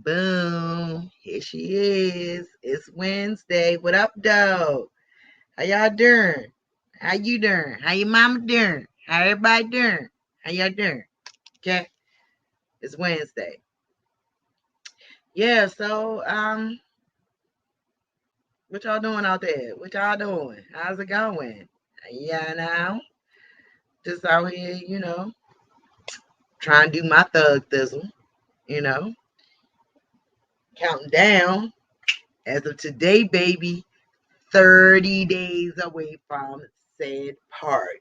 Boom. Here she is. It's Wednesday. What up, though? How y'all doing? How you doing? How your mama doing? How everybody doing? How y'all doing? Okay. It's Wednesday. Yeah, so what y'all doing out there? What y'all doing? How's it going? Yeah, now. Just out here, trying to do my thug thizzle, you know, counting down as of today, baby. 30 days away from said party.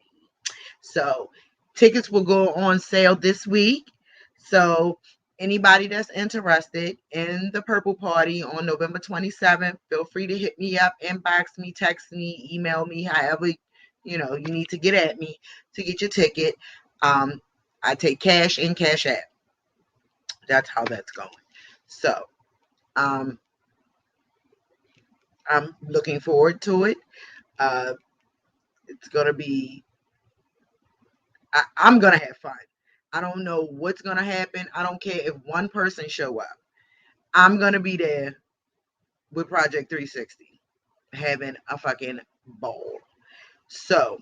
So tickets will go on sale this week. So anybody that's interested in the Purple Party on November 27th, feel free to hit me up, inbox me, text me, email me, however you need to get at me to get your ticket. I take cash and cash app. That's how that's going. So um, I'm looking forward to it. Uh, it's gonna be I'm gonna have fun. I don't know what's gonna happen. I don't care if one person show up. I'm gonna be there with Project 360, having a fucking ball. So,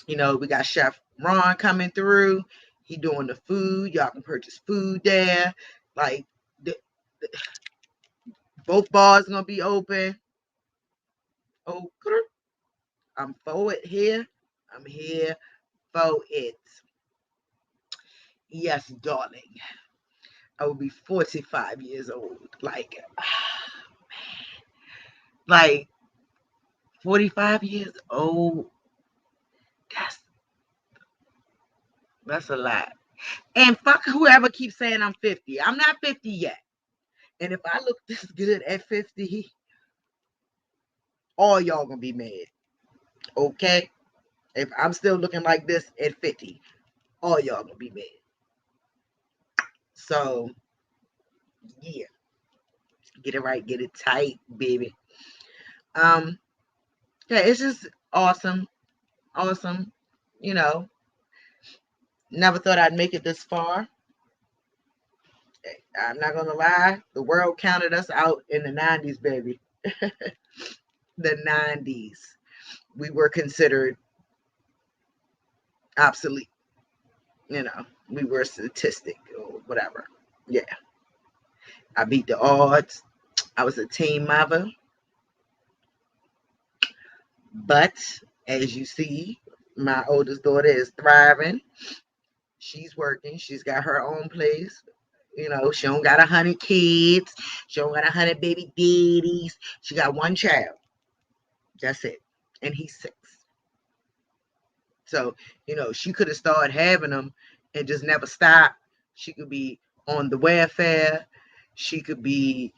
we got Chef Ron coming through. He doing the food. Y'all can purchase food there. Like the, both bars gonna be open. Oh, I'm for it here. I'm here for it. Yes, darling. I will be 45 years old. Like 45 years old. That's that's a lot. And fuck whoever keeps saying I'm 50. I'm not 50 yet. And if I look this good at 50, all y'all gonna be mad. Okay? If I'm still looking like this at 50, all y'all gonna be mad. So yeah. Get it right, get it tight, baby. Um, yeah, it's just awesome. Awesome. You know, never thought I'd make it this far. I'm not gonna lie, the world counted us out in the 90s, baby. The 90s. We were considered obsolete. We were a statistic or whatever. Yeah. I beat the odds. I was a teen mother. But as you see, my oldest daughter is thriving. She's working. She's got her own place. She don't got 100 kids. She don't got 100 baby daddies. She got one child. That's it. And he's 6. So, she could have started having them and just never stopped. She could be on the welfare. She could be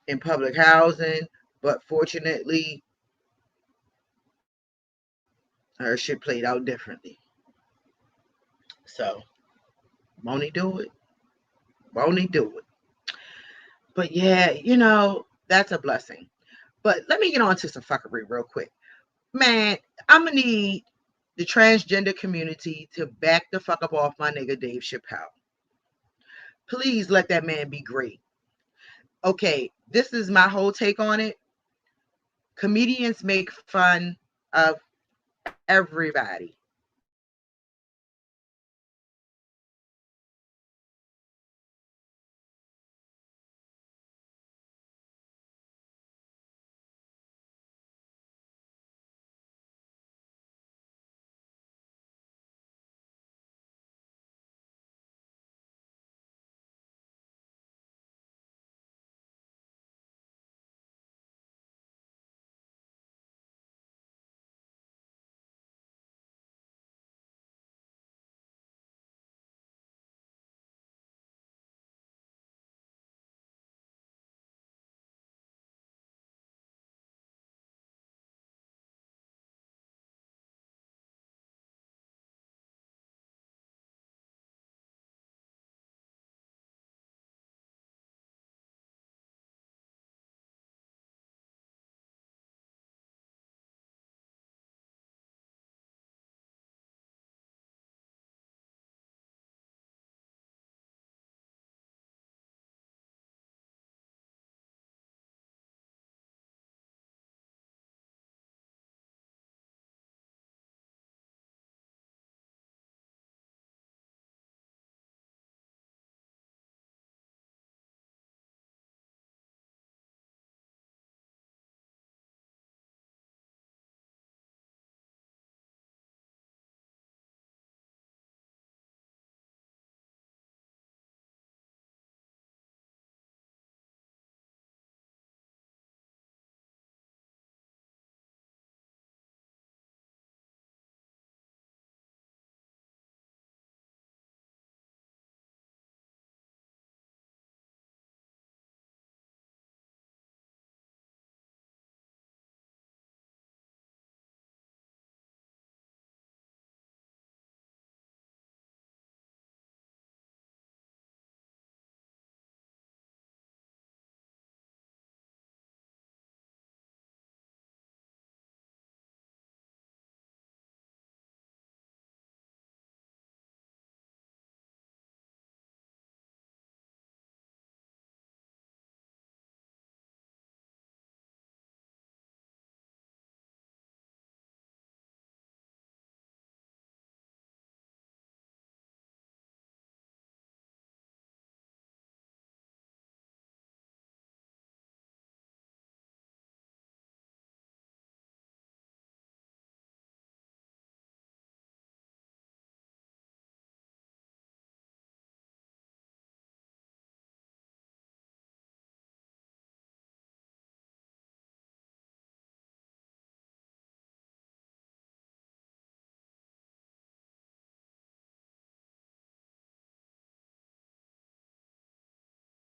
in public housing. But fortunately, her shit played out differently. So, won't he do it? Won't he do it? But yeah, that's a blessing. But let me get on to some fuckery real quick. Man, I'm going to need the transgender community to back the fuck up off my nigga Dave Chappelle. Please let that man be great. Okay, this is my whole take on it. Comedians make fun of everybody.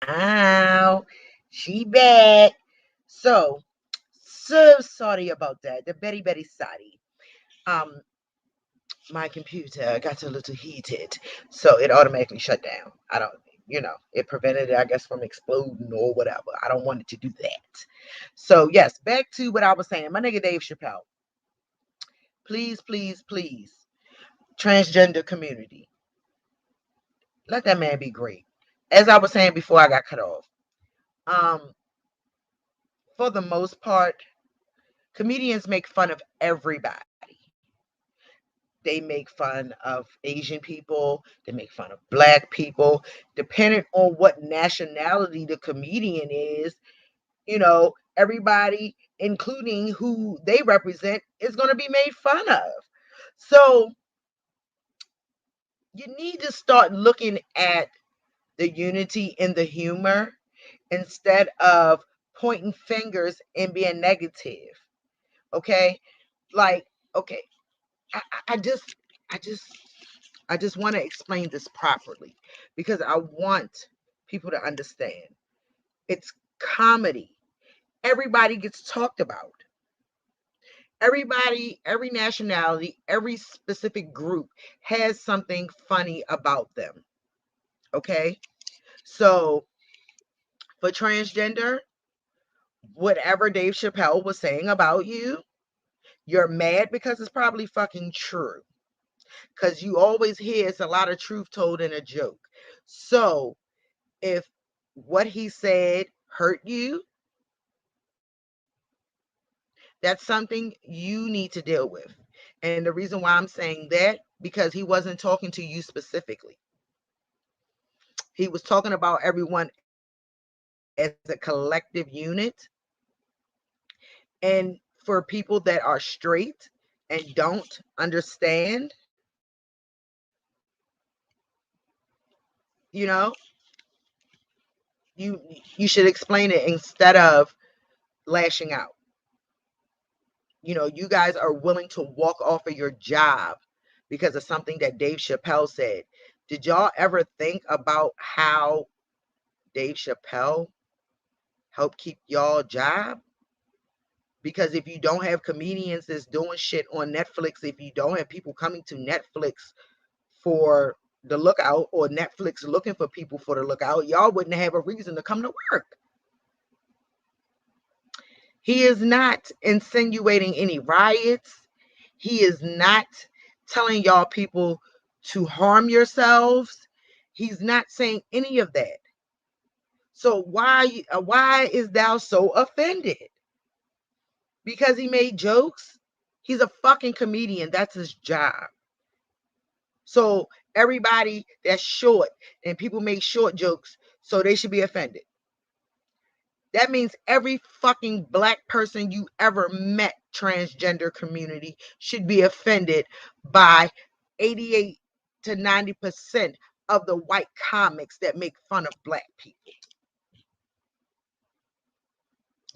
Ow, she back. So sorry about that. The very sorry. Um, my computer got a little heated, so it automatically shut down. I don't, it prevented it, I guess, from exploding or whatever. I don't want it to do that. So yes, back to what I was saying. My nigga Dave Chappelle. Please, please, please, transgender community, let that man be great. As I was saying before I got cut off, um, for the most part, comedians make fun of everybody. They make fun of Asian people. They make fun of black people. Depending on what nationality the comedian is, everybody, including who they represent, is going to be made fun of. So you need to start looking at the unity in the humor instead of pointing fingers and being negative. Okay? Like, okay, I, I just I just I just want to explain this properly because I want people to understand. It's comedy. Everybody gets talked about. Everybody, every nationality, every specific group has something funny about them. Okay? So for transgender, whatever Dave Chappelle was saying about you, you're mad because it's probably fucking true. Because you always hear it's a lot of truth told in a joke. So if what he said hurt you, that's something you need to deal with. And the reason why I'm saying that, because he wasn't talking to you specifically. He was talking about everyone as a collective unit. And for people that are straight and don't understand, you know, you you should explain it instead of lashing out. You guys are willing to walk off of your job because of something that Dave Chappelle said. Did y'all ever think about how Dave Chappelle helped keep y'all job? Because if you don't have comedians that's doing shit on Netflix, if you don't have people coming to Netflix for the lookout or Netflix looking for people for the lookout, y'all wouldn't have a reason to come to work. He is not insinuating any riots. He is not telling y'all people to harm yourselves. He's not saying any of that. So why is thou so offended? Because he made jokes? He's a fucking comedian. That's his job. So everybody that's short and people make short jokes, so they should be offended. That means every fucking black person you ever met, transgender community, should be offended by 88 to 90% of the white comics that make fun of black people.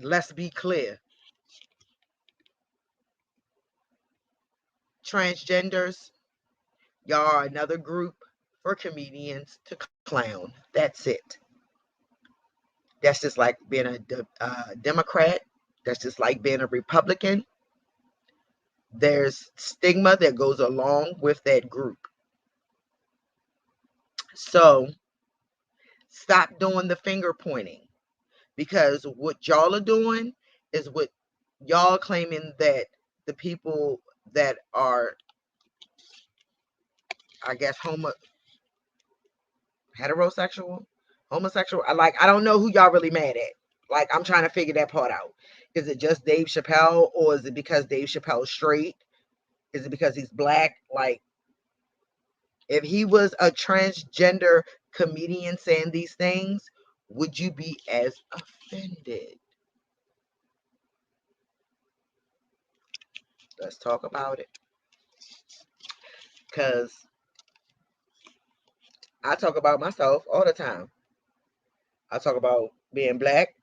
Let's be clear. Transgenders, y'all are another group for comedians to clown. That's it. That's just like being a Democrat. That's just like being a Republican. There's stigma that goes along with that group. So stop doing the finger pointing, because what y'all are doing is what y'all claiming that the people that are, I guess, heterosexual, homosexual. I don't know who y'all really mad at. Like, I'm trying to figure that part out. Is it just Dave Chappelle, or is it because Dave Chappelle's straight? Is it because he's black? Like, if he was a transgender comedian saying these things, would you be as offended? Let's talk about it. Because I talk about myself all the time. I talk about being black.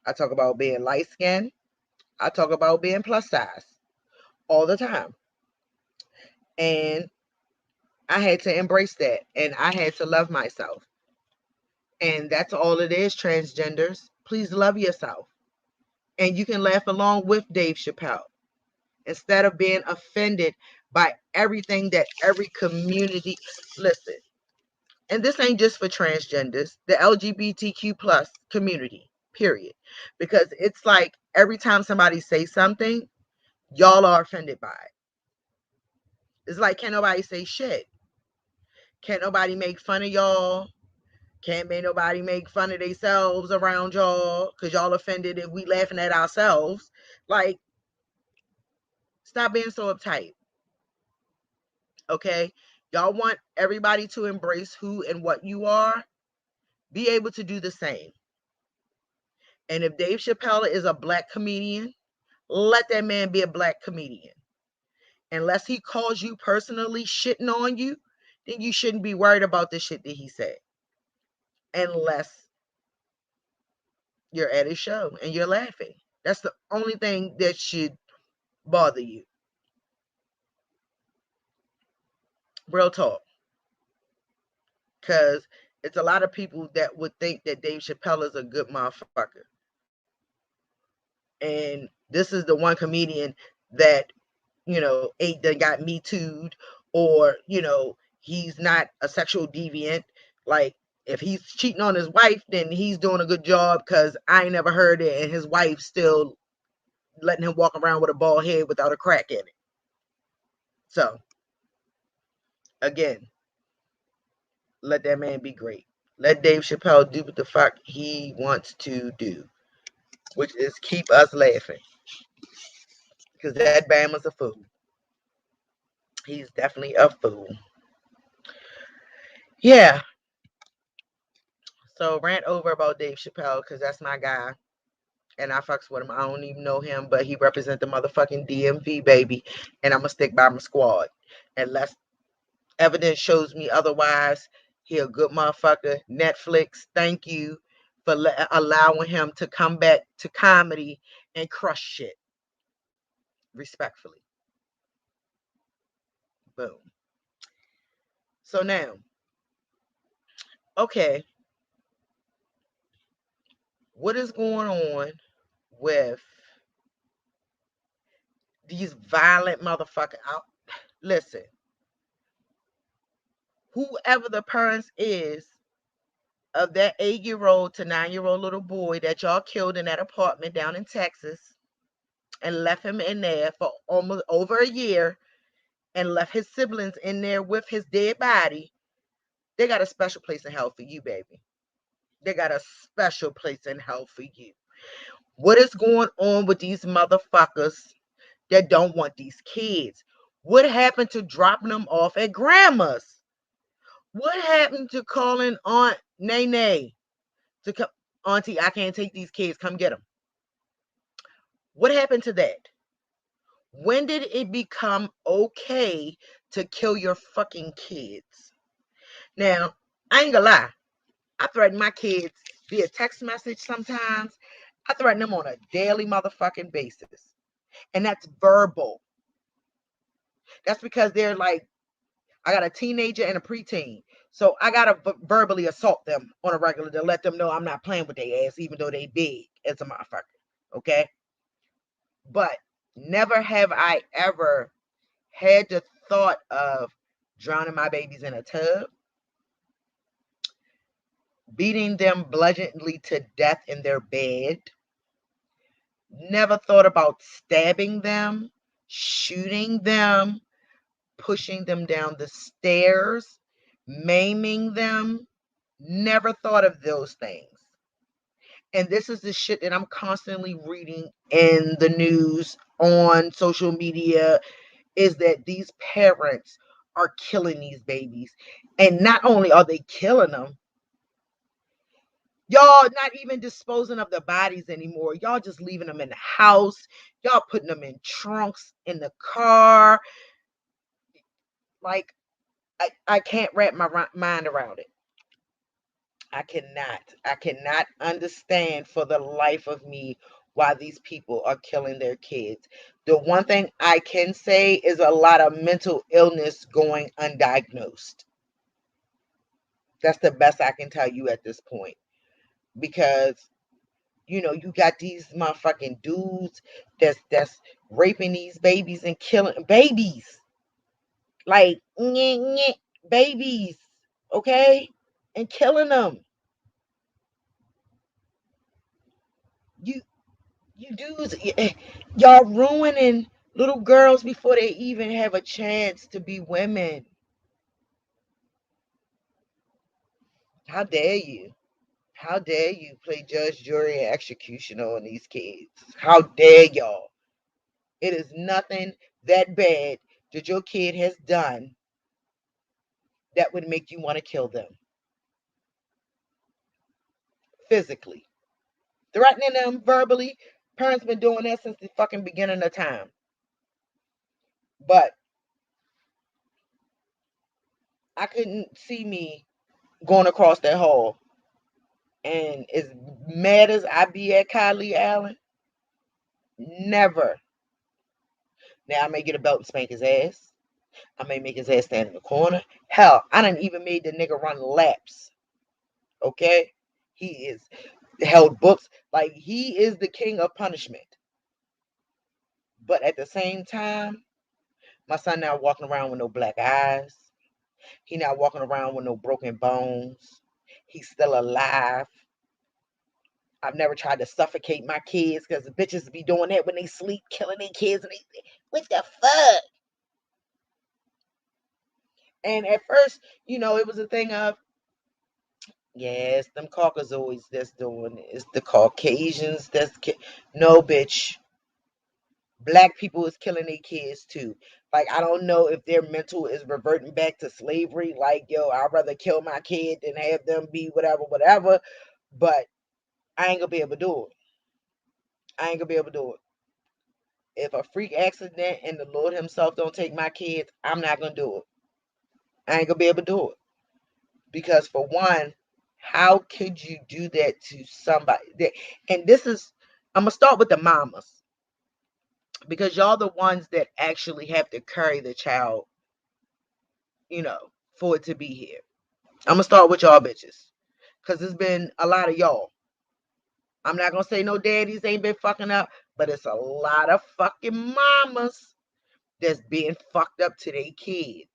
I talk about being light skinned. I talk about being plus size all the time. And I had to embrace that. And I had to love myself. And that's all it is, transgenders. Please love yourself. And you can laugh along with Dave Chappelle instead of being offended by everything that every community. Listen, and this ain't just for transgenders, the LGBTQ plus community, period. Because it's like every time somebody says something, y'all are offended by it. It's like, can't nobody say shit. Can't nobody make fun of y'all. Can't make nobody make fun of themselves around y'all because y'all offended if we laughing at ourselves. Like, stop being so uptight. Okay? Y'all want everybody to embrace who and what you are. Be able to do the same. And if Dave Chappelle is a black comedian, let that man be a black comedian. Unless he calls you personally shitting on you, then you shouldn't be worried about the shit that he said. Unless you're at his show and you're laughing. That's the only thing that should bother you. Real talk. Because it's a lot of people that would think that Dave Chappelle is a good motherfucker. And this is the one comedian that, ain't that got me too'd, or, he's not a sexual deviant. Like, if he's cheating on his wife, then he's doing a good job because I ain't never heard it, and his wife still letting him walk around with a bald head without a crack in it. So, again, let that man be great. Let Dave Chappelle do what the fuck he wants to do, which is keep us laughing. Because that Bama's a fool. He's definitely a fool. Yeah. So rant over about Dave Chappelle because that's my guy. And I fucks with him. I don't even know him, but he represents the motherfucking DMV, baby. And I'm going to stick by my squad. Unless evidence shows me otherwise, he a good motherfucker. Netflix, thank you for allowing him to come back to comedy and crush shit. Respectfully. Boom. So now, okay, what is going on with these violent motherfuckers? Listen, whoever the parents is of that 8-year-old to 9-year-old little boy that y'all killed in that apartment down in Texas and left him in there for almost over a year and left his siblings in there with his dead body, they got a special place in hell for you, baby. They got a special place in hell for you. What is going on with these motherfuckers that don't want these kids? What happened to dropping them off at grandma's? What happened to calling Aunt Nene to come? Auntie, I can't take these kids. Come get them. What happened to that? When did it become okay to kill your fucking kids? Now, I ain't gonna lie. I threaten my kids via text message sometimes. I threaten them on a daily motherfucking basis. And that's verbal. That's because they're like, I got a teenager and a preteen. So I got to verbally assault them on a regular to let them know I'm not playing with their ass, even though they big as a motherfucker. Okay? But never have I ever had the thought of drowning my babies in a tub, beating them bludgeoningly to death in their bed. Never thought about stabbing them, shooting them, pushing them down the stairs, maiming them. Never thought of those things. And this is the shit that I'm constantly reading in the news, on social media, is that these parents are killing these babies. And not only are they killing them, y'all not even disposing of the bodies anymore. Y'all just leaving them in the house. Y'all putting them in trunks in the car. Like, I can't wrap my mind around it. I cannot understand for the life of me why these people are killing their kids. The one thing I can say is a lot of mental illness going undiagnosed. That's the best I can tell you at this point. Because, you know, you got these motherfucking dudes that's raping these babies and killing babies. Like, babies, okay? And killing them. You you dudes, y'all ruining little girls before they even have a chance to be women. How dare you? How dare you play judge, jury, and executioner on these kids? How dare y'all? It is nothing that bad that your kid has done that would make you want to kill them physically. Threatening them verbally. Parents been doing that since the fucking beginning of time. But I couldn't see me going across that hall. And as mad as I be at Kylie Allen, never. Now I may get a belt and spank his ass. I may make his ass stand in the corner. Hell, I done even made the nigga run laps. Okay? He is held books. Like, he is the king of punishment. But at the same time, my son not walking around with no black eyes. He not walking around with no broken bones. He's still alive. I've never tried to suffocate my kids because the bitches be doing that when they sleep, killing their kids. And they, what the fuck? And at first, you know, it was a thing of, yes, them Caucasoids that's doing it. It's the Caucasians no, bitch. Black people is killing their kids too. Like, I don't know if their mental is reverting back to slavery. Like, yo, I'd rather kill my kid than have them be whatever, whatever. But I ain't gonna be able to do it. I ain't gonna be able to do it. If a freak accident and the Lord Himself don't take my kids, I'm not gonna do it. I ain't gonna be able to do it. Because for one, how could you do that to somebody? And this is, I'm gonna start with the mamas. Because y'all the ones that actually have to carry the child, you know, for it to be here. I'm gonna start with y'all bitches. Cause there's been a lot of y'all. I'm not gonna say no daddies ain't been fucking up, but it's a lot of fucking mamas that's being fucked up to their kids.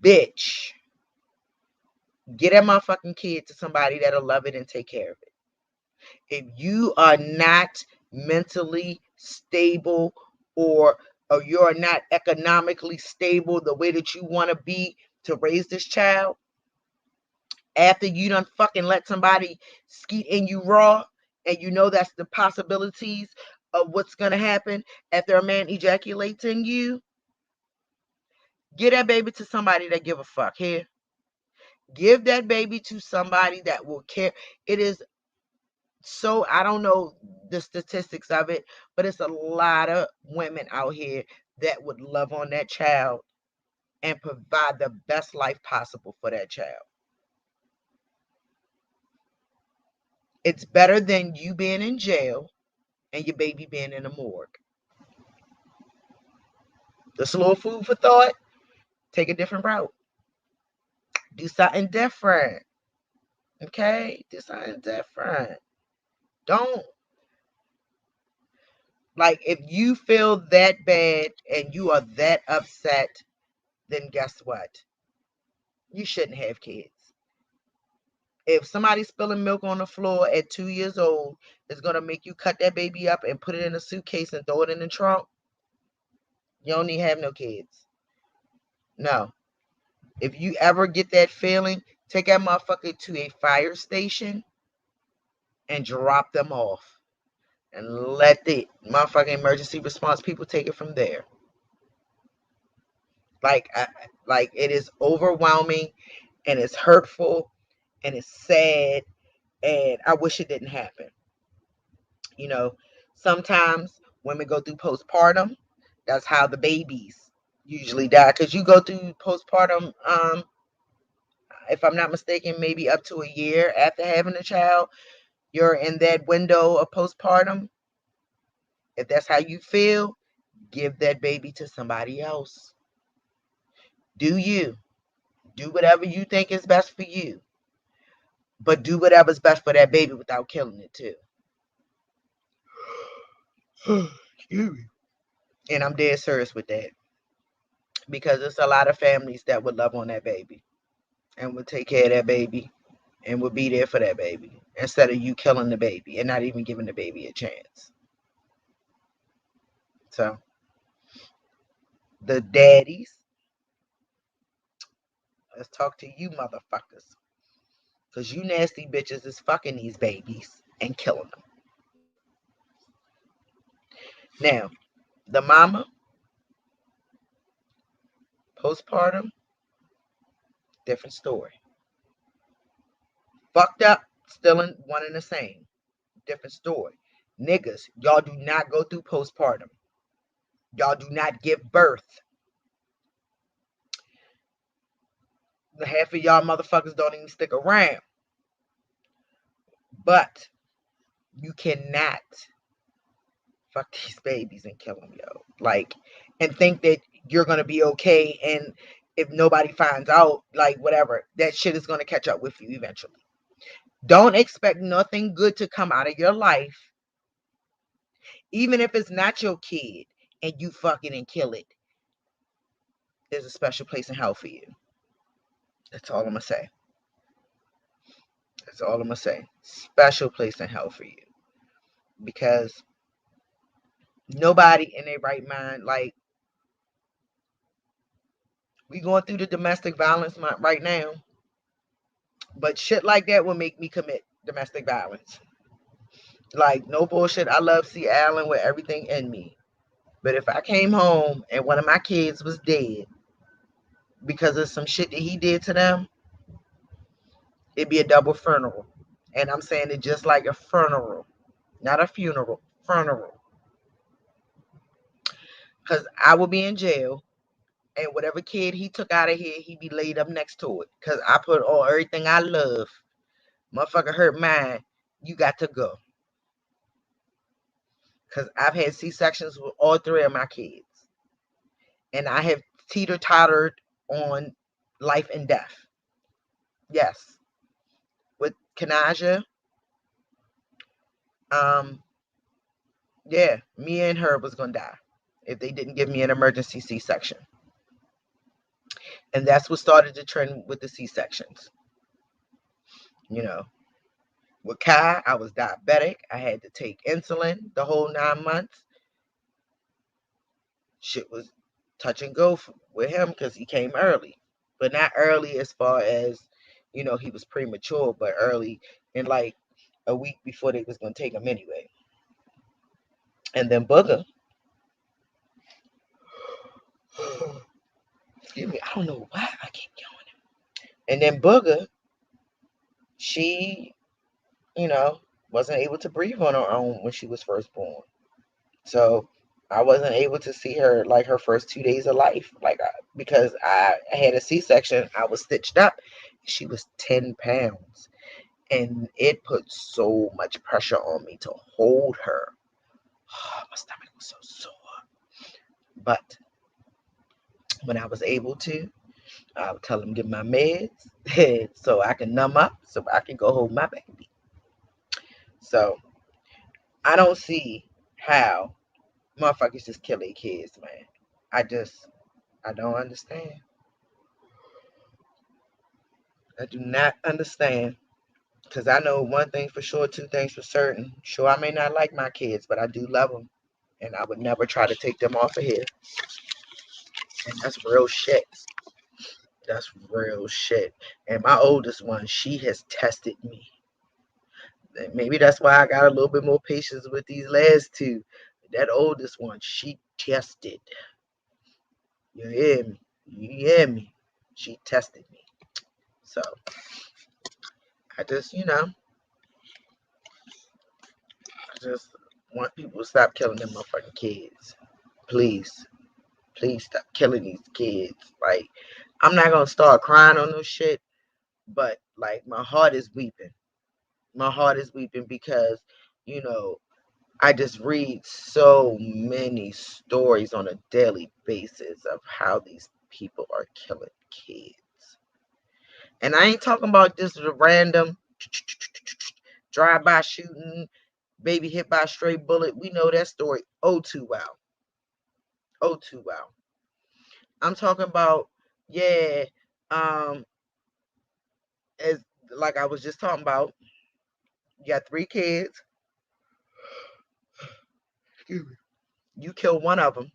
Bitch. Get that motherfucking kid to somebody that'll love it and take care of it. If you are not mentally stable or you're not economically stable the way that you want to be to raise this child, after you done fucking let somebody skeet in you raw, and you know that's the possibilities of what's gonna happen after a man ejaculates in you, give that baby to somebody that give a fuck. Here, give that baby to somebody that will care. It is so, I don't know the statistics of it, but it's a lot of women out here that would love on that child and provide the best life possible for that child. It's better than you being in jail and your baby being in a morgue. Just a little food for thought. Take a different route. Do something different. Okay? Do something different. Don't, like, if you feel that bad and you are that upset, then guess what? You shouldn't have kids. If somebody's spilling milk on the floor at 2 years old, it's going to make you cut that baby up and put it in a suitcase and throw it in the trunk. You don't need to have no kids. No. If you ever get that feeling, take that motherfucker to a fire station and drop them off. And let the motherfucking emergency response people take it from there. Like, like, it is overwhelming and it's hurtful and it's sad, and I wish it didn't happen. You know, sometimes women go through postpartum. That's how the babies usually die. Because you go through postpartum, if I'm not mistaken, maybe up to a year after having a child. You're in that window of postpartum. If that's how you feel, give that baby to somebody else. Do you. Do whatever you think is best for you. But do whatever's best for that baby without killing it too. Excuse me. And I'm dead serious with that. Because there's a lot of families that would love on that baby and would take care of that baby and would be there for that baby instead of you killing the baby and not even giving the baby a chance. So the daddies, let's talk to you motherfuckers. Because you nasty bitches is fucking these babies and killing them. Now, the mama, postpartum, different story. Fucked up, still in one and the same. Different story. Niggas, y'all do not go through postpartum. Y'all do not give birth. Half of y'all motherfuckers don't even stick around. But you cannot fuck these babies and kill them, yo. Like, and think that you're gonna be okay, and if nobody finds out, like whatever, that shit is gonna catch up with you eventually. Don't expect nothing good to come out of your life, even if it's not your kid, and you fuck it and kill it. There's a special place in hell for you. That's all I'm gonna say. That's all I'm gonna say. Special place in hell for you. Because nobody in their right mind, like, we going through the domestic violence right now. But shit like that will make me commit domestic violence. Like, no bullshit. I love C. Allen with everything in me. But if I came home and one of my kids was dead because of some shit that he did to them, it'd be a double funeral. And I'm saying it just like a funeral, not a funeral, funeral. Because I will be in jail, and whatever kid he took out of here, he be laid up next to it. Because I put all everything I love. Motherfucker hurt mine. You got to go. Because I've had C-sections with all three of my kids. And I have teeter-tottered on life and death. Yes. With Kanaja, yeah, me and her was going to die if they didn't give me an emergency C-section. And that's what started the trend with the C-sections. You know, with Kai, I was diabetic. I had to take insulin the whole 9 months. Shit was touch and go with him because he came early. But not early as far as, he was premature, but early in like a week before they was going to take him anyway. And then Booger, excuse me, I don't know why I keep yawning. And then Booger, she, wasn't able to breathe on her own when she was first born. So I wasn't able to see her like her first 2 days of life, because I had a C-section. I was stitched up. She was 10 pounds, and it put so much pressure on me to hold her. My stomach was so sore. But when I was able to, I would tell them give my meds so I can numb up, so I can go hold my baby. So I don't see how motherfuckers just kill their kids, man. I don't understand. I do not understand. Because I know one thing for sure, two things for certain. Sure, I may not like my kids, but I do love them. And I would never try to take them off of here. And that's real shit. That's real shit. And my oldest one, she has tested me. And maybe that's why I got a little bit more patience with these last two. That oldest one, she tested. You hear me? You hear me? She tested me. So I just want people to stop killing them motherfucking kids. Please. Please stop killing these kids. Like, I'm not gonna start crying on no shit, but like my heart is weeping. My heart is weeping because, I just read so many stories on a daily basis of how these people are killing kids. And I ain't talking about just a random drive-by shooting, baby hit by a stray bullet. We know that story oh too well. Oh too well. I'm talking about, yeah, um, as like I was just talking about, you got 3 kids. You kill one of them.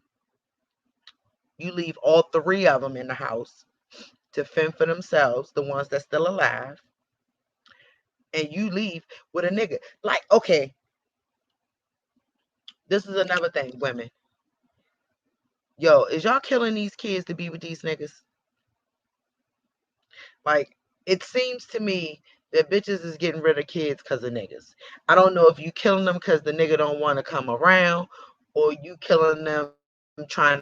You leave all 3 of them in the house to fend for themselves, the ones that's still alive, and you leave with a nigga. Like, okay, this is another thing, women. Yo, is y'all killing these kids to be with these niggas? Like, it seems to me that bitches is getting rid of kids because of niggas. I don't know if you killing them because the nigga don't want to come around, or you killing them trying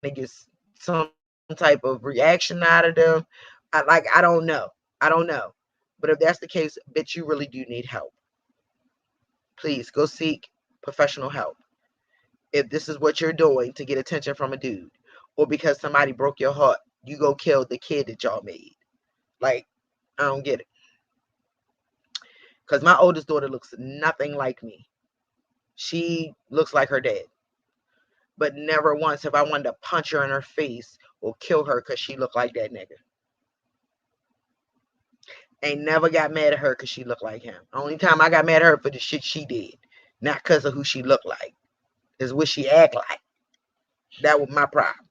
to get some type of reaction out of them. I don't know. I don't know. But if that's the case, bitch, you really do need help. Please go seek professional help. If this is what you're doing to get attention from a dude, or because somebody broke your heart, you go kill the kid that y'all made. Like, I don't get it. Because my oldest daughter looks nothing like me. She looks like her dad. But never once have I wanted to punch her in her face or kill her because she looked like that nigga. Ain't never got mad at her because she looked like him. Only time I got mad at her for the shit she did. Not because of who she looked like. Is what she act like. That was my problem.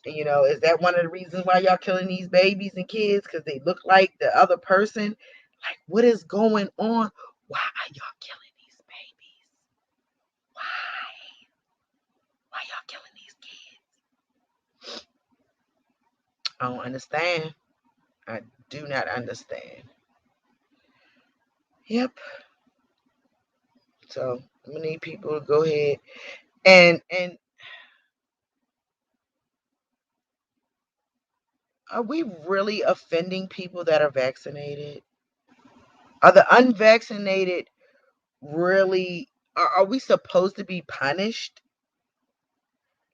And is that one of the reasons why y'all killing these babies and kids? Because they look like the other person? Like, what is going on? Why are y'all killing these babies? Why? Why y'all killing these kids? I don't understand. I do not understand. Yep. So I'm gonna need people to go ahead and are we really offending people that are vaccinated? Are the unvaccinated really are we supposed to be punished?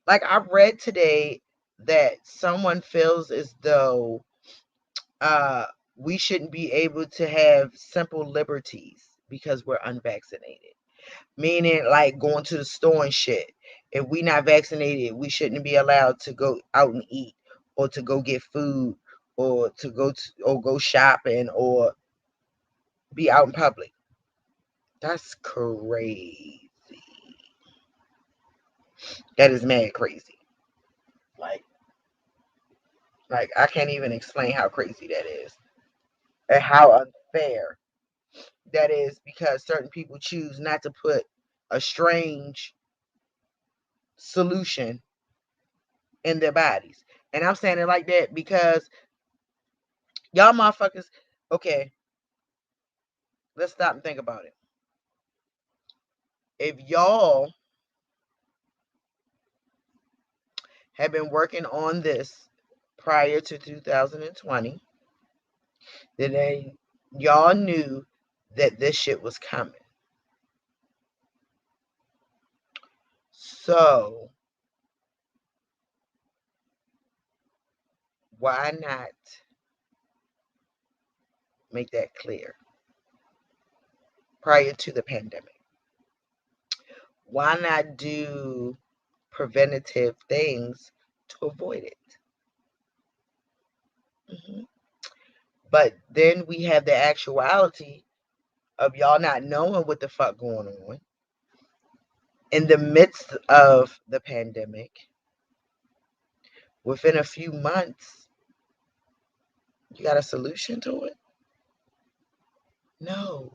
Like, I read today that someone feels as though uh we shouldn't be able to have simple liberties because we're unvaccinated. Meaning, like, going to the store and shit. If we not vaccinated, we shouldn't be allowed to go out and eat, or to go get food, or to go shopping, or be out in public. That's crazy. That is mad crazy. Like, I can't even explain how crazy that is, and how unfair that is, because certain people choose not to put a strange solution in their bodies. And I'm saying it like that because y'all motherfuckers, okay, let's stop and think about it. If y'all have been working on this prior to 2020, then y'all knew that this shit was coming. So why not make that clear prior to the pandemic? Why not do preventative things to avoid it? Mm-hmm. But then we have the actuality of y'all not knowing what the fuck going on in the midst of the pandemic. Within a few months, you got a solution to it? No.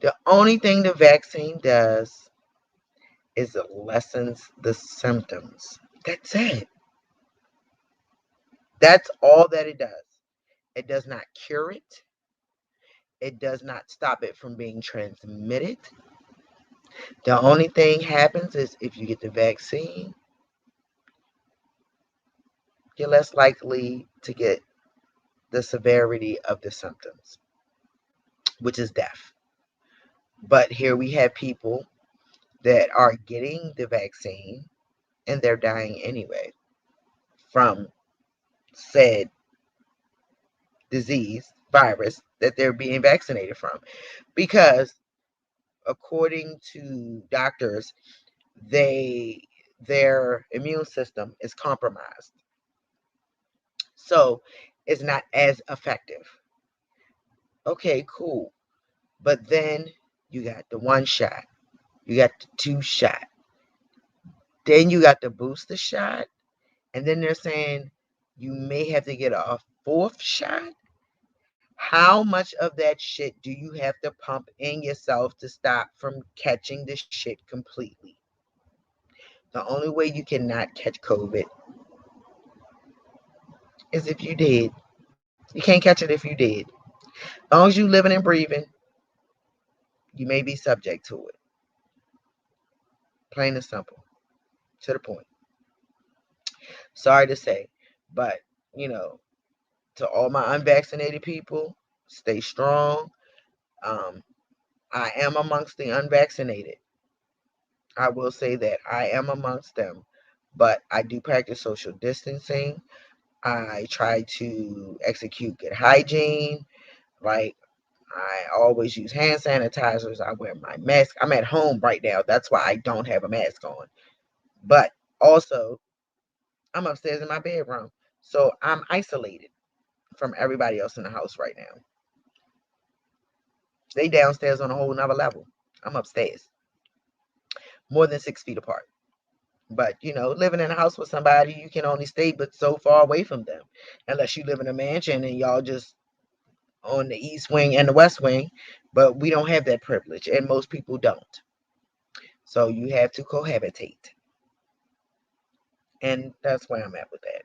The only thing the vaccine does is it lessens the symptoms. That's it. That's all that it does. It does not cure it. It does not stop it from being transmitted. The only thing happens is if you get the vaccine, you're less likely to get the severity of the symptoms, which is death. But here we have people that are getting the vaccine and they're dying anyway from said disease, virus that they're being vaccinated from. Because according to doctors, their immune system is compromised. So it's not as effective. Okay, cool. But then you got the one shot, you got the two shot, then you got the booster shot, and then they're saying you may have to get a fourth shot. How much of that shit do you have to pump in yourself to stop from catching the shit completely? The only way you cannot catch COVID is if you did. You can't catch it if you did. As long as you living and breathing, you may be subject to it. Plain and simple. To the point. Sorry to say, but you know, to all my unvaccinated people, stay strong. Um, I am amongst the unvaccinated. I will say that I am amongst them, but I do practice social distancing. I try to execute good hygiene. Like, I always use hand sanitizers. I wear my mask. I'm at home right now. That's why I don't have a mask on. But also, I'm upstairs in my bedroom. So I'm isolated from everybody else in the house right now. They downstairs on a whole nother level. I'm upstairs, more than 6 feet apart. But living in a house with somebody, you can only stay but so far away from them, unless you live in a mansion and y'all just on the east wing and the west wing. But we don't have that privilege, and most people don't. So you have to cohabitate, and that's where I'm at with that.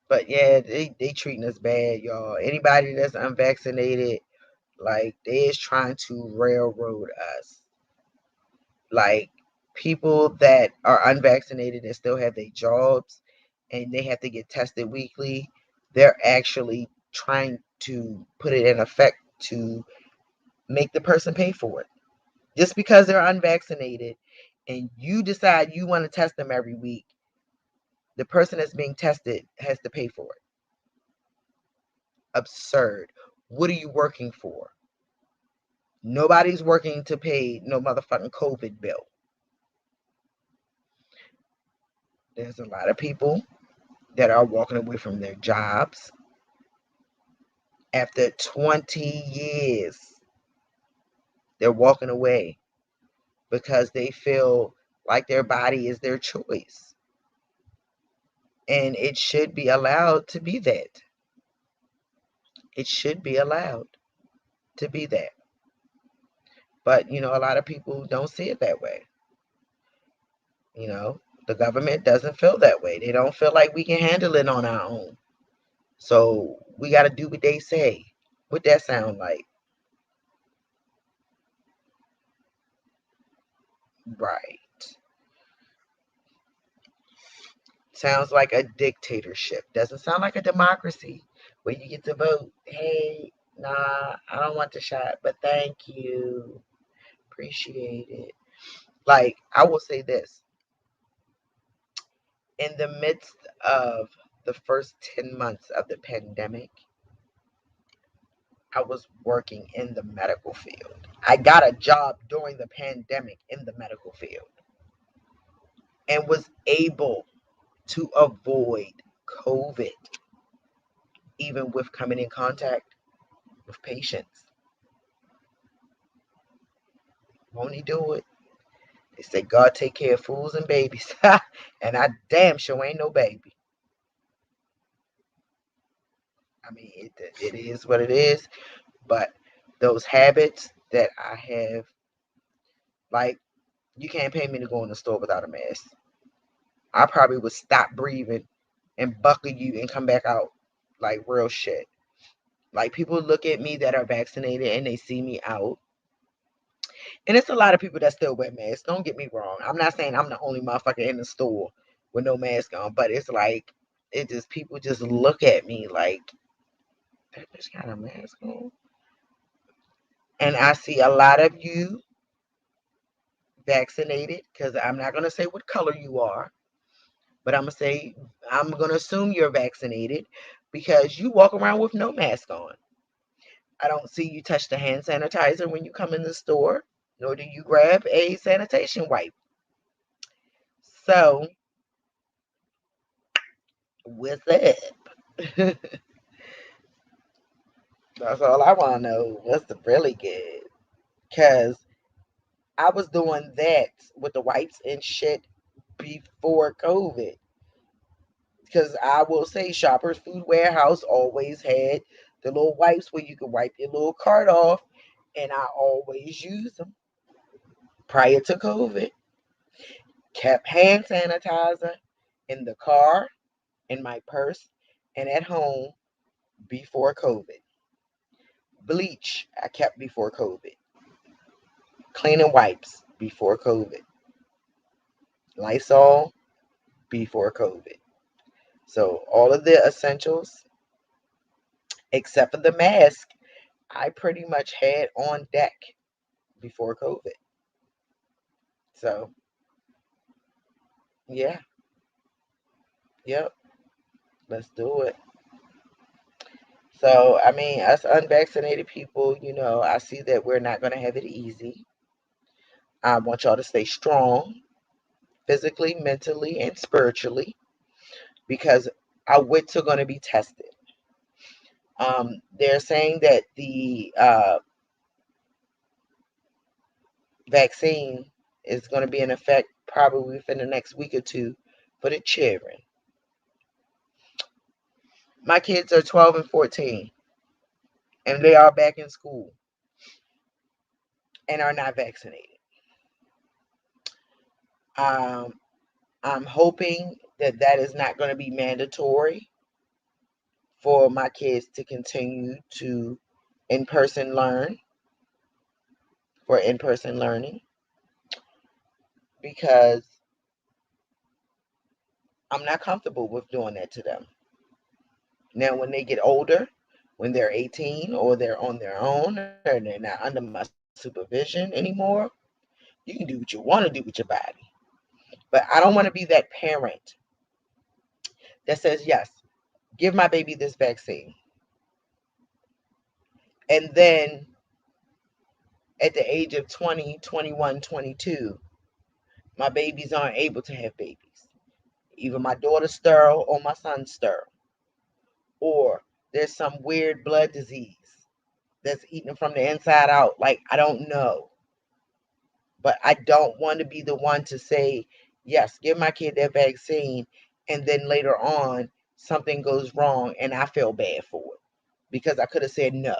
But yeah, they treating us bad, y'all. Anybody that's unvaccinated, like, they is trying to railroad us. Like, people that are unvaccinated and still have their jobs and they have to get tested weekly, they're actually trying to put it in effect to make the person pay for it. Just because they're unvaccinated and you decide you want to test them every week, the person that's being tested has to pay for it. Absurd. What are you working for? Nobody's working to pay no motherfucking COVID bill. There's a lot of people that are walking away from their jobs after 20 years. They're walking away because they feel like their body is their choice. And it should be allowed to be that. It should be allowed to be that. But, a lot of people don't see it that way. The government doesn't feel that way. They don't feel like we can handle it on our own. So we got to do what they say. What that sound like? Right. Sounds like a dictatorship. Doesn't sound like a democracy where you get to vote. Hey, nah, I don't want the shot, but thank you. Appreciate it. Like, I will say this. In the midst of the first 10 months of the pandemic, I was working in the medical field. I got a job during the pandemic in the medical field and was able to avoid COVID, even with coming in contact with patients. Won't he do it? They say God take care of fools and babies. And I damn sure ain't no baby. I mean, it is what it is. But those habits that I have, like, you can't pay me to go in the store without a mask. I probably would stop breathing and buckle you and come back out like real shit. Like, people look at me that are vaccinated and they see me out. And it's a lot of people that still wear masks. Don't get me wrong. I'm not saying I'm the only motherfucker in the store with no mask on, but it's like, people just look at me like, that bitch got a mask on. And I see a lot of you vaccinated, because I'm not gonna say what color you are, but I'm gonna assume you're vaccinated. because you walk around with no mask on. I don't see you touch the hand sanitizer when you come in the store, nor do you grab a sanitation wipe. So, what's up? That's all I want to know. What's the really good? Because I was doing that with the wipes and shit before COVID. Because I will say, Shoppers Food Warehouse always had the little wipes where you could wipe your little cart off, and I always used them prior to COVID. Kept hand sanitizer in the car, in my purse, and at home before COVID. Bleach, I kept before COVID. Cleaning wipes before COVID. Lysol before COVID. So all of the essentials, except for the mask, I pretty much had on deck before COVID. So yeah, yep, let's do it. So I mean, us unvaccinated people, I see that we're not going to have it easy. I want y'all to stay strong, physically, mentally, and spiritually, because our wits are going to be tested. They're saying that the vaccine is going to be in effect probably within the next week or two for the children. My kids are 12 and 14, and they are back in school and are not vaccinated. Um, I'm hoping that that is not going to be mandatory for my kids to continue to in-person learn, for in-person learning, because I'm not comfortable with doing that to them. Now, when they get older, when they're 18 or they're on their own or they're not under my supervision anymore, you can do what you want to do with your body. But I don't want to be that parent that says, yes, give my baby this vaccine. And then at the age of 20, 21, 22, my babies aren't able to have babies. Either my daughter's sterile or my son's sterile. Or there's some weird blood disease that's eating from the inside out. Like, I don't know. But I don't want to be the one to say, yes, give my kid that vaccine, and then later on something goes wrong and I feel bad for it. Because I could have said no.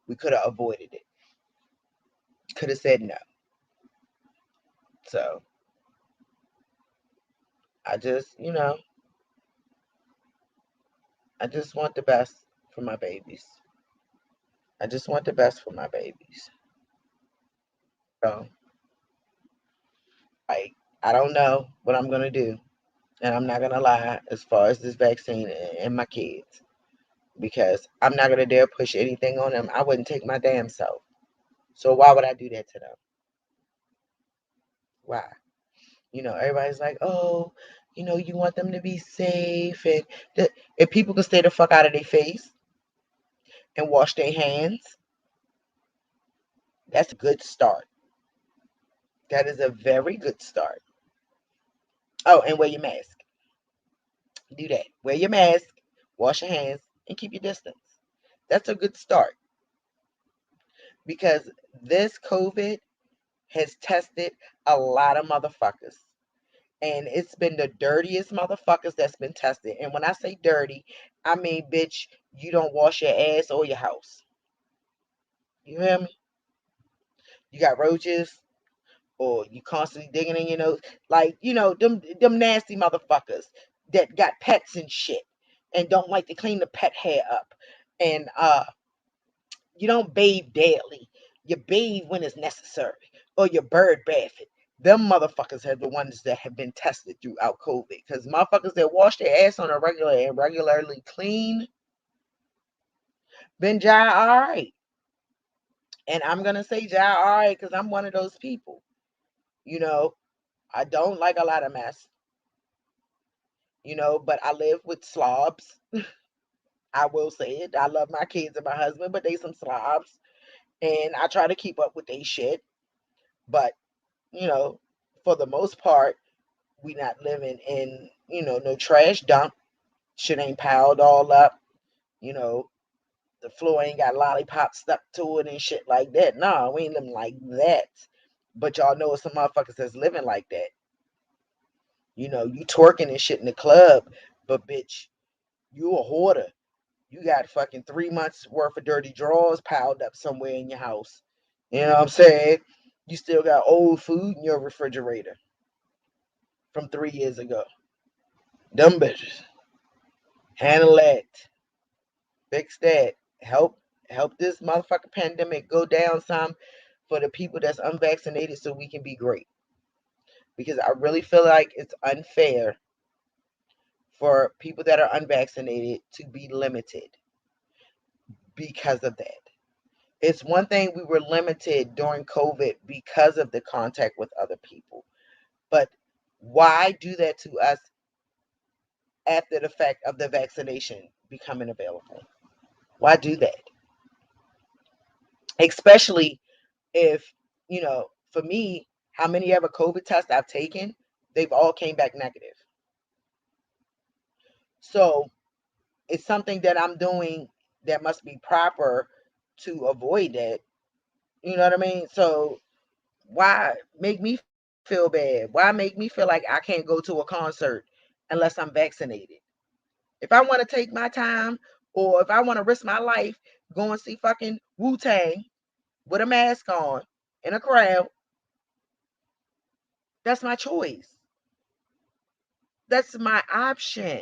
We could have avoided it. Could have said no. So I just, I just want the best for my babies. I just want the best for my babies. So, like, I don't know what I'm going to do. And I'm not going to lie as far as this vaccine and my kids. Because I'm not going to dare push anything on them. I wouldn't take my damn self. So why would I do that to them? Why? Everybody's like, oh, you want them to be safe. And if people can stay the fuck out of their face and wash their hands, that's a good start. That is a very good start. Oh, and wear your mask. Do that. Wear your mask, wash your hands, and keep your distance. That's a good start because this COVID has tested a lot of motherfuckers. And it's been the dirtiest motherfuckers that's been tested. And when I say dirty, I mean, bitch, you don't wash your ass or your house. You hear me? You got roaches, or you constantly digging in your nose. Like, them nasty motherfuckers that got pets and shit and don't like to clean the pet hair up. And you don't bathe daily. You bathe when it's necessary. Or you bird bath it. Them motherfuckers are the ones that have been tested throughout COVID. Because motherfuckers that wash their ass on a regular and regularly clean, been Jai alright. And I'm gonna say Jai alright because I'm one of those people. I don't like a lot of mess. but I live with slobs. I will say it. I love my kids and my husband, but they some slobs. And I try to keep up with they shit. But, you know, for the most part, we not living in, no trash dump. Shit ain't piled all up. You know, the floor ain't got lollipops stuck to it and shit like that. No, we ain't living like that. But y'all know some motherfuckers that's living like that. You twerking and shit in the club, but bitch, you a hoarder. You got fucking 3 months worth of dirty drawers piled up somewhere in your house. You know what I'm saying? You still got old food in your refrigerator from 3 years ago. Them bitches. Handle that. Fix that. Help this motherfucking pandemic go down some for the people that's unvaccinated so we can be great. Because I really feel like it's unfair for people that are unvaccinated to be limited because of that. It's one thing we were limited during COVID because of the contact with other people. But why do that to us after the fact of the vaccination becoming available? Why do that? Especially if, for me, how many ever COVID tests I've taken, they've all came back negative. So it's something that I'm doing that must be proper to avoid that. You know what I mean? So why make me feel bad? Why make me feel like I can't go to a concert unless I'm vaccinated? If I want to take my time or if I want to risk my life, go and see fucking Wu-Tang with a mask on in a crowd, that's my choice. That's my option.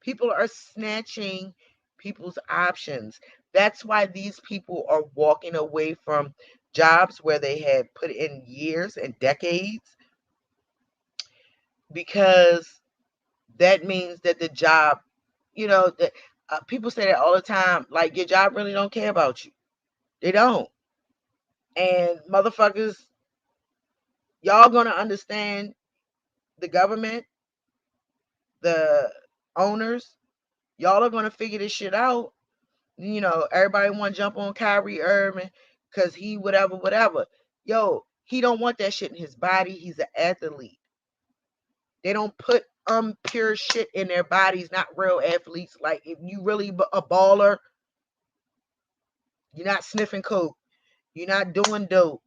People are snatching people's options. That's why these people are walking away from jobs where they had put in years and decades, because that means that the job, people say that all the time, like your job really don't care about you. They don't. And motherfuckers, y'all gonna understand the government, the owners, y'all are gonna figure this shit out. Everybody want to jump on Kyrie Irving because he whatever. Yo, he don't want that shit in his body. He's an athlete. They don't put pure shit in their bodies, not real athletes. Like, if you really a baller, you're not sniffing coke. You're not doing dope.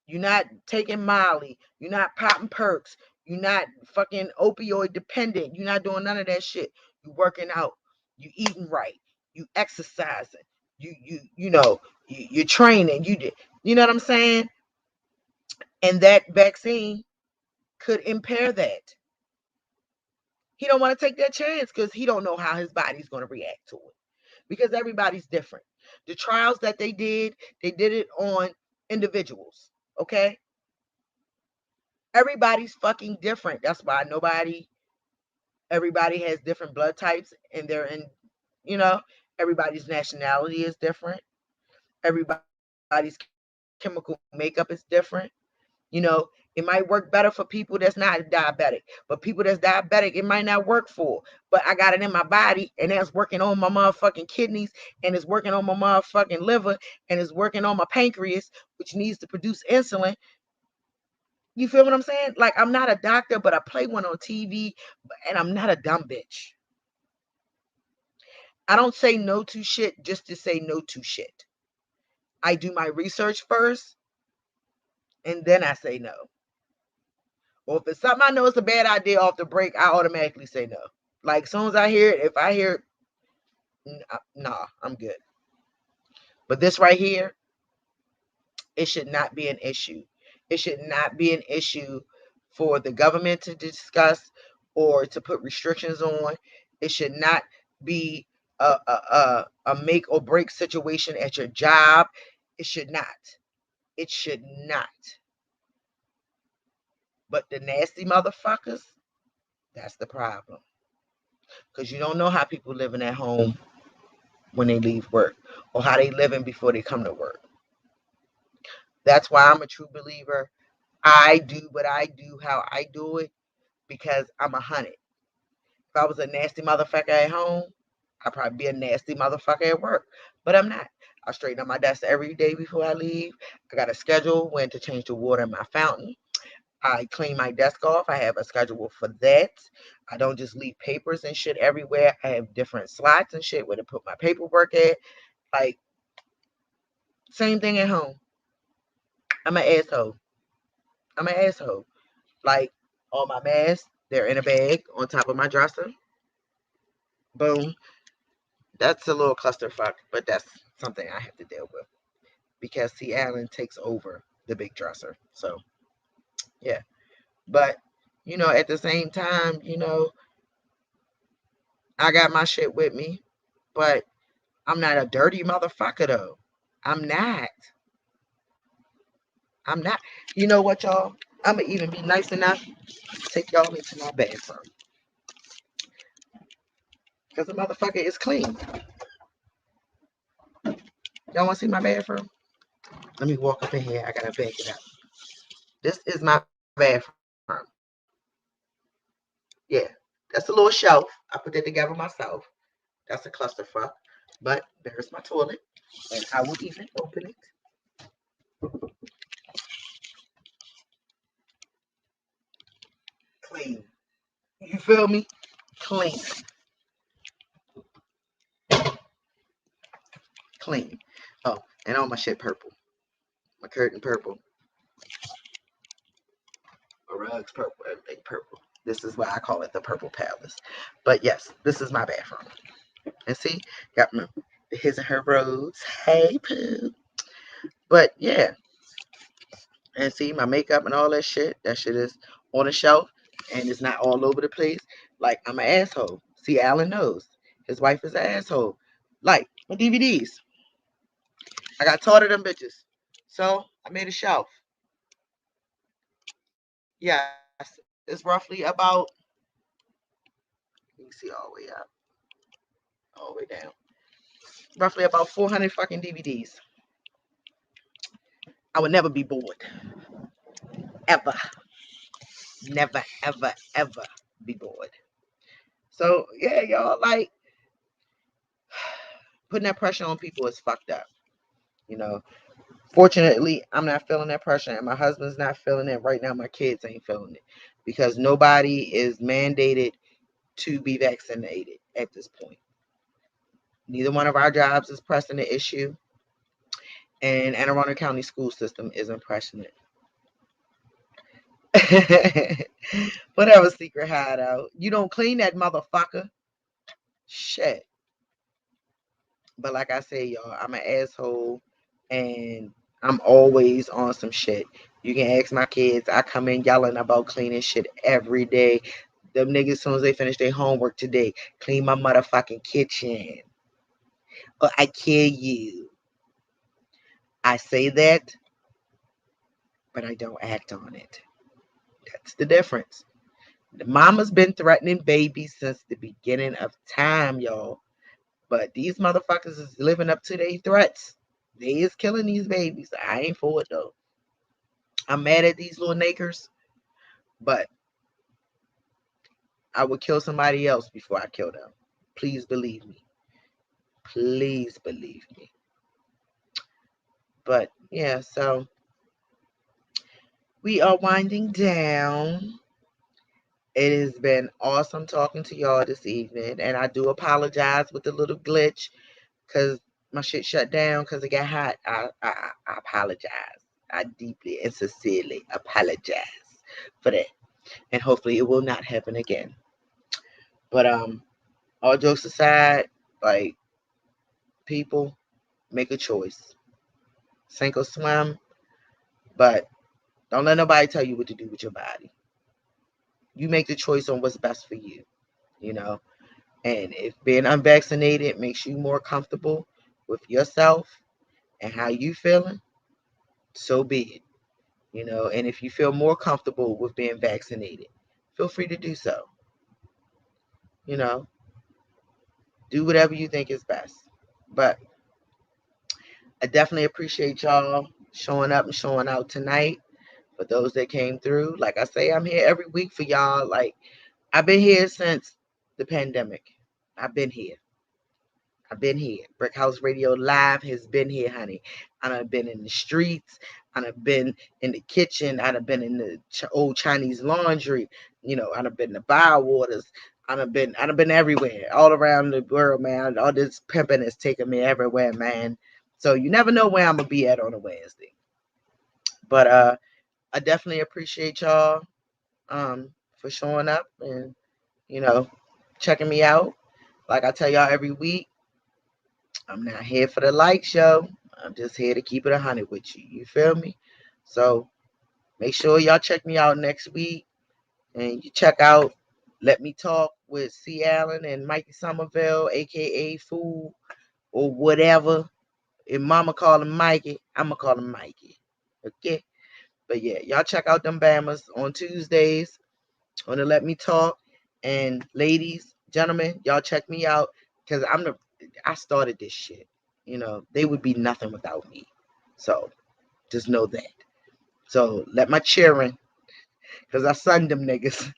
You're not taking Molly. You're not popping perks. You're not fucking opioid dependent. You're not doing none of that shit. You working out. You eating right. You exercising. You're training. You know what I'm saying? And that vaccine could impair that. He don't want to take that chance because he don't know how his body's going to react to it. Because everybody's different. The trials that they did it on individuals. Okay? Everybody's fucking different. That's why everybody has different blood types, and they're in, everybody's nationality is different. Everybody's chemical makeup is different. It might work better for people that's not diabetic, but people that's diabetic, it might not work for. But I got it in my body, and that's working on my motherfucking kidneys, and it's working on my motherfucking liver, and it's working on my pancreas, which needs to produce insulin. You feel what I'm saying? Like, I'm not a doctor, but I play one on TV, and I'm not a dumb bitch. I don't say no to shit just to say no to shit. I do my research first, and then I say no. Or if it's something I know it's a bad idea off the break, I automatically say no. Like, as soon as I hear it, if I hear it, nah, I'm good. But this right here, it should not be an issue. It should not be an issue for the government to discuss or to put restrictions on. It should not be a make or break situation at your job. It should not. It should not. But the nasty motherfuckers, that's the problem. Because you don't know how people living at home when they leave work, or how they living before they come to work. That's why I'm a true believer. I do what I do, how I do it, because I'm 100. If I was a nasty motherfucker at home, I'd probably be a nasty motherfucker at work. But I'm not. I straighten up my desk every day before I leave. I got a schedule when to change the water in my fountain. I clean my desk off. I have a schedule for that. I don't just leave papers and shit everywhere. I have different slots and shit where to put my paperwork at. Like, same thing at home. I'm an asshole. I'm an asshole. Like, all my masks, they're in a bag on top of my dresser. Boom. That's a little clusterfuck, but that's something I have to deal with because C. Allen takes over the big dresser. So, yeah. But, at the same time, I got my shit with me, but I'm not a dirty motherfucker, though. I'm not. I'm not. You know what, y'all? I'm going to even be nice enough to take y'all into my bathroom because the motherfucker is clean. Y'all want to see my bathroom? Let me walk up in here. I got to back it up. This is my bathroom. Yeah, that's a little shelf. I put that together myself. That's a clusterfuck. But there's my toilet. And I will even open it. Clean. You feel me? Clean. Clean. Oh, and all my shit purple. My curtain purple. My rug's purple. Everything purple. This is why I call it the Purple Palace. But yes, this is my bathroom. And see, got my his and her rose. Hey, poo. But yeah. And see, my makeup and all that shit is on the shelf and it's not all over the place. Like, I'm an asshole. See, Alan knows. His wife is an asshole. Like, my DVDs. I got tired of them bitches. So, I made a shelf. Yes. It's roughly about, let me see all the way up, all the way down. Roughly about 400 fucking DVDs. I would never be bored. Ever. Never, ever, ever be bored. So, yeah, y'all, like, putting that pressure on people is fucked up. Fortunately, I'm not feeling that pressure, and my husband's not feeling it right now. My kids ain't feeling it because nobody is mandated to be vaccinated at this point. Neither one of our jobs is pressing the issue, and Anne Arundel County school system isn't pressing it. Whatever, secret hideout. You don't clean that motherfucker. Shit. But like I say, y'all, I'm an asshole, and I'm always on some shit. You can ask my kids. I come in yelling about cleaning shit every day. Them niggas, as soon as they finish their homework today, clean my motherfucking kitchen. Or I kill you. I say that, but I don't act on it. That's the difference. The mama's been threatening babies since the beginning of time, y'all. But these motherfuckers is living up to their threats. They is killing these babies. I ain't for it, though. I'm mad at these little nakers, but I would kill somebody else before I kill them. Please believe me. Please believe me. But yeah, so we are winding down. It has been awesome talking to y'all this evening, and I do apologize with the little glitch because my shit shut down because it got hot. I apologize. I deeply and sincerely apologize for that, and hopefully it will not happen again. But all jokes aside, like, people, make a choice. Sink or swim, but don't let nobody tell you what to do with your body. You make the choice on what's best for you, you know. And if being unvaccinated makes you more comfortable with yourself and how you feeling, so be it. And if you feel more comfortable with being vaccinated, feel free to do so. Do whatever you think is best. But I definitely appreciate y'all showing up and showing out tonight. For those that came through, like I say, I'm here every week for y'all. Like, I've been here since the pandemic. I've been here. Brickhouse Radio Live has been here, honey. I done been in the streets. I done been in the kitchen. I done been in the old Chinese laundry. I done been in the Bywaters. I done been everywhere, all around the world, man. All this pimping has taken me everywhere, man. So you never know where I'm gonna be at on a Wednesday. But I definitely appreciate y'all for showing up and checking me out. Like I tell y'all every week, I'm not here for the likes, yo. I'm just here to keep it 100 with you. You feel me? So make sure y'all check me out next week. And you check out Let Me Talk with C. Allen and Mikey Somerville, a.k.a. Fool, or whatever. If mama call him Mikey, I'm going to call him Mikey. Okay? But yeah, y'all check out them Bammers on Tuesdays on the Let Me Talk. And ladies, gentlemen, y'all check me out because I started this shit. They would be nothing without me. So just know that. So let my cheering, because I son them niggas.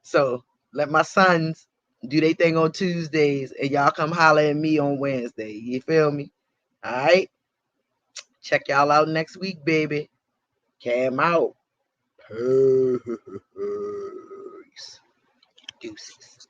So let my sons do their thing on Tuesdays and y'all come holler at me on Wednesday. You feel me? All right. Check y'all out next week, baby. Cam out. Peace. Deuces.